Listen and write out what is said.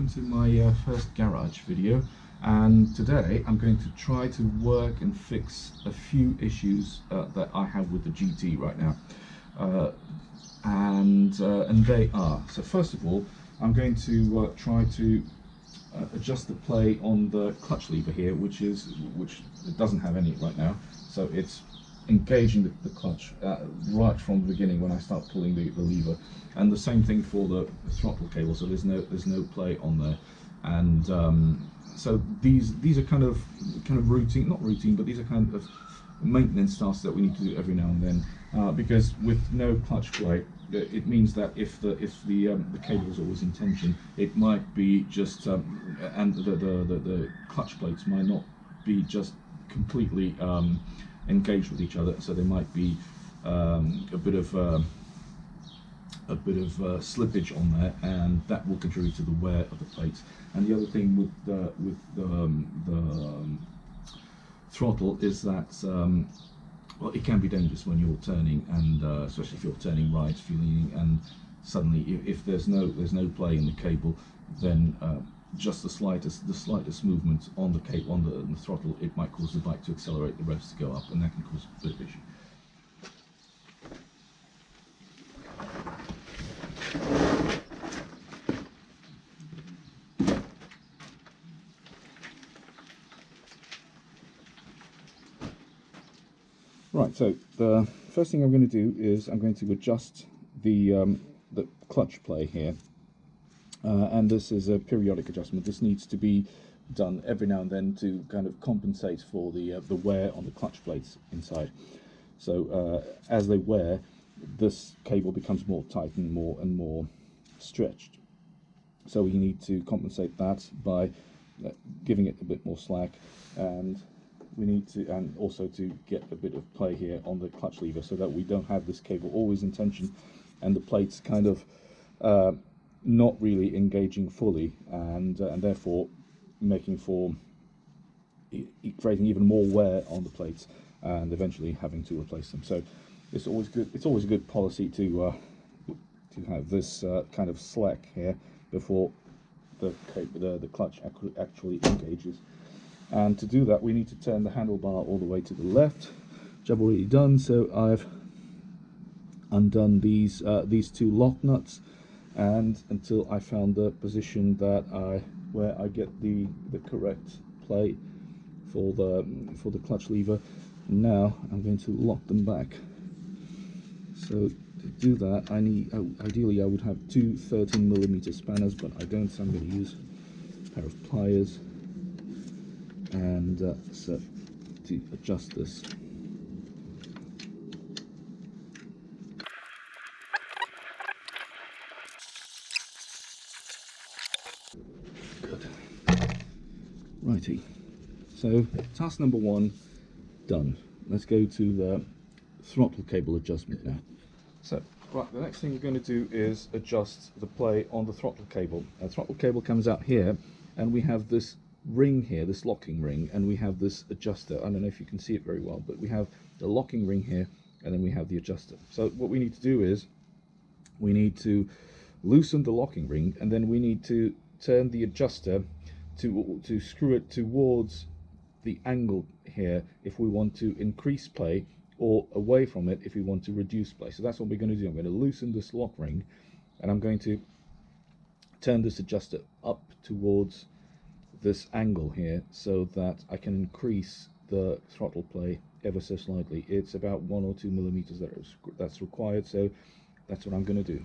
welcome to my first garage video, and today I'm going to try to work and fix a few issues that I have with the GT right now, and they are, so first of all I'm going to try to adjust the play on the clutch lever here, which it doesn't have any right now, so it's engaging the clutch right from the beginning when I start pulling the lever, and the same thing for the throttle cable, so there's no play on there. And so these are kind of routine, not routine, but these are kind of maintenance tasks that we need to do every now and then, because with no clutch play, it means that if the cable is always in tension, it might be just and the clutch plates might not be just completely engaged with each other, so there might be a bit of slippage on there, and that will contribute to the wear of the plates. And the other thing with the throttle is that well, it can be dangerous when you're turning, and especially if you're turning right, and suddenly if there's no play in the cable, then just the slightest movement on the cable, on the throttle, it might cause the bike to accelerate, the revs to go up, and that can cause a bit of issue. Right, so the first thing I'm going to do is I'm going to adjust the clutch play here. And this is a periodic adjustment. This needs to be done every now and then to kind of compensate for the wear on the clutch plates inside. So as they wear, this cable becomes more tight and more stretched. So we need to compensate that by giving it a bit more slack, and we need to, and also to get a bit of play here on the clutch lever, so that we don't have this cable always in tension and the plates kind of not really engaging fully, and therefore making for creating even more wear on the plates and eventually having to replace them. So it's always good. It's always a good policy to have this kind of slack here before the clutch actually engages. And to do that, we need to turn the handlebar all the way to the left, which I've already done. So I've undone these two lock nuts, and until I found the position where I get the correct play for the clutch lever. Now I'm going to lock them back. So to do that, ideally I would have two 13mm spanners, but I don't, so I'm going to use a pair of pliers, and so to adjust this. Good. Righty. So task number one done. Let's go to the throttle cable adjustment now. So right, the next thing we're going to do is adjust the play on the throttle cable. The throttle cable comes out here, and we have this ring here, this locking ring, and we have this adjuster. I don't know if you can see it very well, but we have the locking ring here, and then we have the adjuster. So what we need to do is we need to loosen the locking ring, and then we need to turn the adjuster to screw it towards the angle here if we want to increase play, or away from it if we want to reduce play. So that's what we're going to do. I'm going to loosen this lock ring, and I'm going to turn this adjuster up towards this angle here, so that I can increase the throttle play ever so slightly. It's about 1 or 2 millimeters that's required, so that's what I'm going to do.